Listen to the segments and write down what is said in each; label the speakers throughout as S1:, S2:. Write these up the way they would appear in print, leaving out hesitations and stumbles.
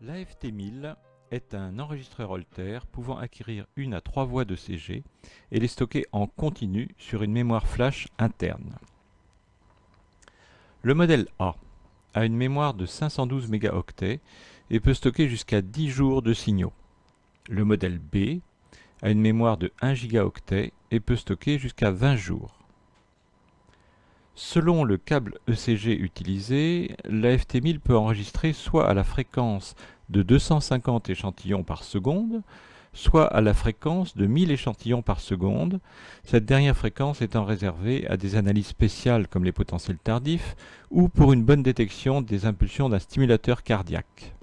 S1: L'AFT1000 est un enregistreur Holter pouvant acquérir 1 à 3 voix de CG et les stocker en continu sur une mémoire flash interne. Le modèle A une mémoire de 512 mégaoctets et peut stocker jusqu'à 10 jours de signaux. Le modèle B a une mémoire de 1 gigaoctet et peut stocker jusqu'à 20 jours. Selon le câble ECG utilisé, l'AFT1000 peut enregistrer soit à la fréquence de 250 échantillons par seconde, soit à la fréquence de 1000 échantillons par seconde, cette dernière fréquence étant réservée à des analyses spéciales comme les potentiels tardifs ou pour une bonne détection des impulsions d'un stimulateur cardiaque.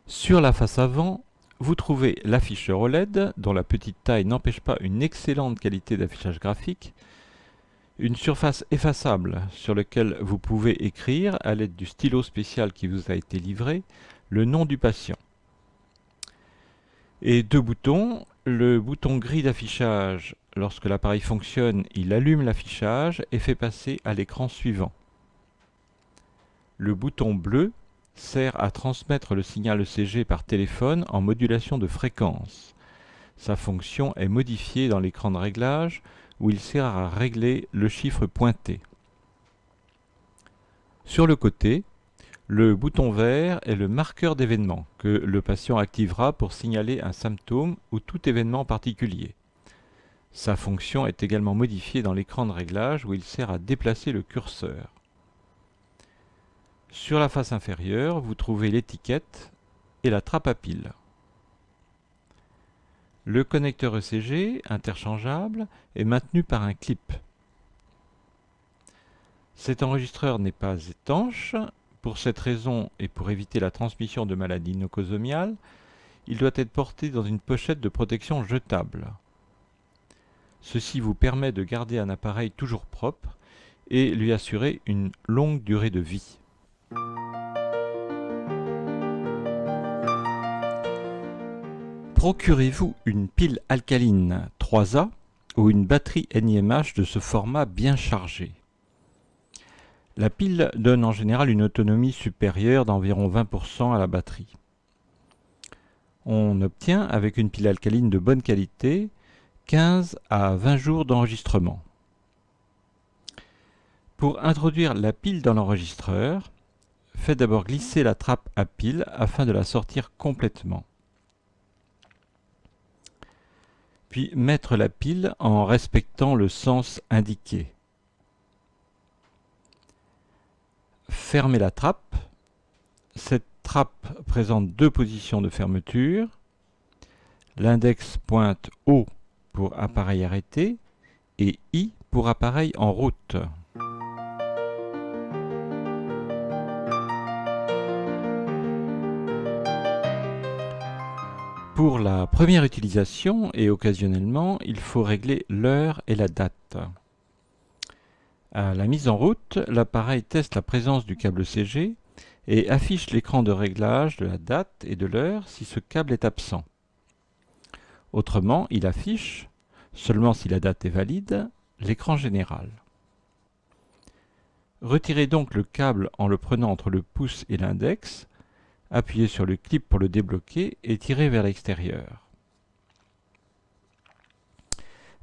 S1: Sur la face avant, vous trouvez l'afficheur OLED, dont la petite taille n'empêche pas une excellente qualité d'affichage graphique, une surface effaçable sur laquelle vous pouvez écrire, à l'aide du stylo spécial qui vous a été livré, le nom du patient. Et deux boutons. Le bouton gris d'affichage, lorsque l'appareil fonctionne, il allume l'affichage et fait passer à l'écran suivant. Le bouton bleu sert à transmettre le signal ECG par téléphone en modulation de fréquence. Sa fonction est modifiée dans l'écran de réglage où il sert à régler le chiffre pointé. Sur le côté, le bouton vert est le marqueur d'événement que le patient activera pour signaler un symptôme ou tout événement particulier. Sa fonction est également modifiée dans l'écran de réglage où il sert à déplacer le curseur. Sur la face inférieure, vous trouvez l'étiquette et la trappe à piles. Le connecteur ECG, interchangeable, est maintenu par un clip. Cet enregistreur n'est pas étanche. Pour cette raison et pour éviter la transmission de maladies nosocomiales, il doit être porté dans une pochette de protection jetable. Ceci vous permet de garder un appareil toujours propre et lui assurer une longue durée de vie. Procurez-vous une pile alcaline 3A ou une batterie NiMH de ce format bien chargée. La pile donne en général une autonomie supérieure d'environ 20% à la batterie. On obtient, avec une pile alcaline de bonne qualité, 15 à 20 jours d'enregistrement. Pour introduire la pile dans l'enregistreur, faites d'abord glisser la trappe à pile afin de la sortir complètement. Puis mettre la pile en respectant le sens indiqué. Fermez la trappe. Cette trappe présente deux positions de fermeture. L'index pointe O pour appareil arrêté et I pour appareil en route. Pour la première utilisation et occasionnellement, il faut régler l'heure et la date. À la mise en route, l'appareil teste la présence du câble CG et affiche l'écran de réglage de la date et de l'heure si ce câble est absent. Autrement, il affiche, seulement si la date est valide, l'écran général. Retirez donc le câble en le prenant entre le pouce et l'index, appuyez sur le clip pour le débloquer et tirez vers l'extérieur.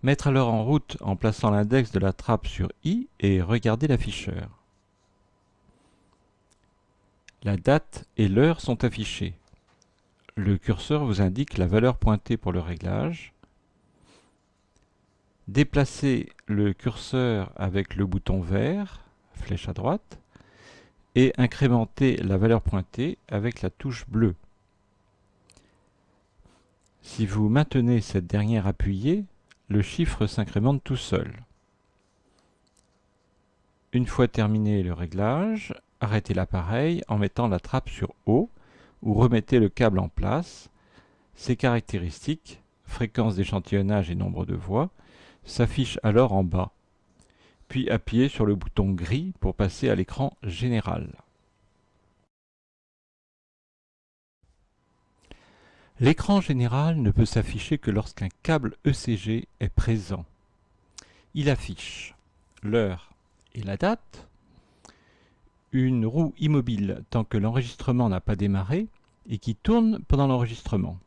S1: Mettre alors en route en plaçant l'index de la trappe sur I et regardez l'afficheur. La date et l'heure sont affichées. Le curseur vous indique la valeur pointée pour le réglage. Déplacez le curseur avec le bouton vert, flèche à droite, et incrémentez la valeur pointée avec la touche bleue. Si vous maintenez cette dernière appuyée, le chiffre s'incrémente tout seul. Une fois terminé le réglage, arrêtez l'appareil en mettant la trappe sur O ou remettez le câble en place. Ces caractéristiques, fréquence d'échantillonnage et nombre de voix, s'affichent alors en bas. Puis appuyez sur le bouton gris pour passer à l'écran général. L'écran général ne peut s'afficher que lorsqu'un câble ECG est présent. Il affiche l'heure et la date, une roue immobile tant que l'enregistrement n'a pas démarré et qui tourne pendant l'enregistrement.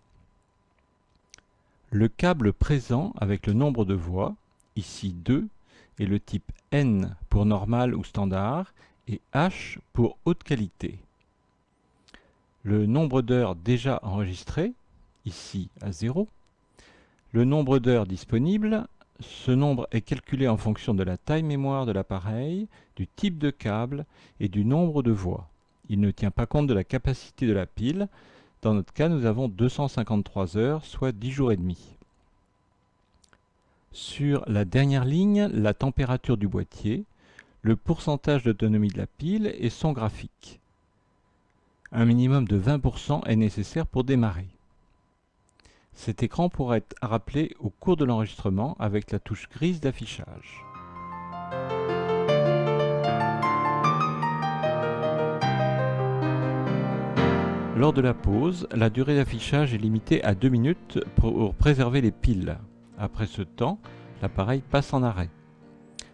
S1: Le câble présent avec le nombre de voix, ici 2, et le type N pour normal ou standard, et H pour haute qualité. Le nombre d'heures déjà enregistrées, ici à 0. Le nombre d'heures disponibles, ce nombre est calculé en fonction de la taille mémoire de l'appareil, du type de câble et du nombre de voix. Il ne tient pas compte de la capacité de la pile. Dans notre cas, nous avons 253 heures, soit 10 jours et demi. Sur la dernière ligne, la température du boîtier, le pourcentage d'autonomie de la pile et son graphique. Un minimum de 20% est nécessaire pour démarrer. Cet écran pourra être rappelé au cours de l'enregistrement avec la touche grise d'affichage. Lors de la pause, la durée d'affichage est limitée à 2 minutes pour préserver les piles. Après ce temps, l'appareil passe en arrêt.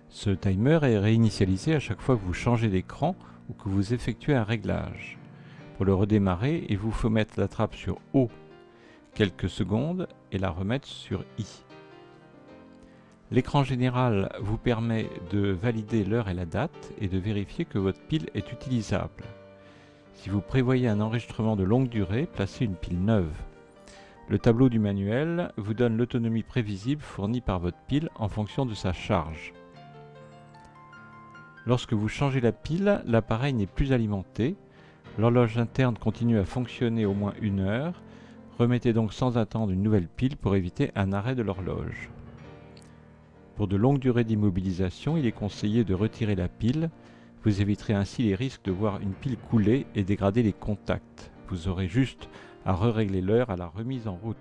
S1: Ce timer est réinitialisé à chaque fois que vous changez d'écran ou que vous effectuez un réglage. Pour le redémarrer, il vous faut mettre la trappe sur O quelques secondes et la remettre sur I. L'écran général vous permet de valider l'heure et la date et de vérifier que votre pile est utilisable. Si vous prévoyez un enregistrement de longue durée, placez une pile neuve. Le tableau du manuel vous donne l'autonomie prévisible fournie par votre pile en fonction de sa charge. Lorsque vous changez la pile, l'appareil n'est plus alimenté. L'horloge interne continue à fonctionner au moins 1 heure. Remettez donc sans attendre une nouvelle pile pour éviter un arrêt de l'horloge. Pour de longues durées d'immobilisation, il est conseillé de retirer la pile. Vous éviterez ainsi les risques de voir une pile couler et dégrader les contacts. Vous aurez juste à régler l'heure à la remise en route.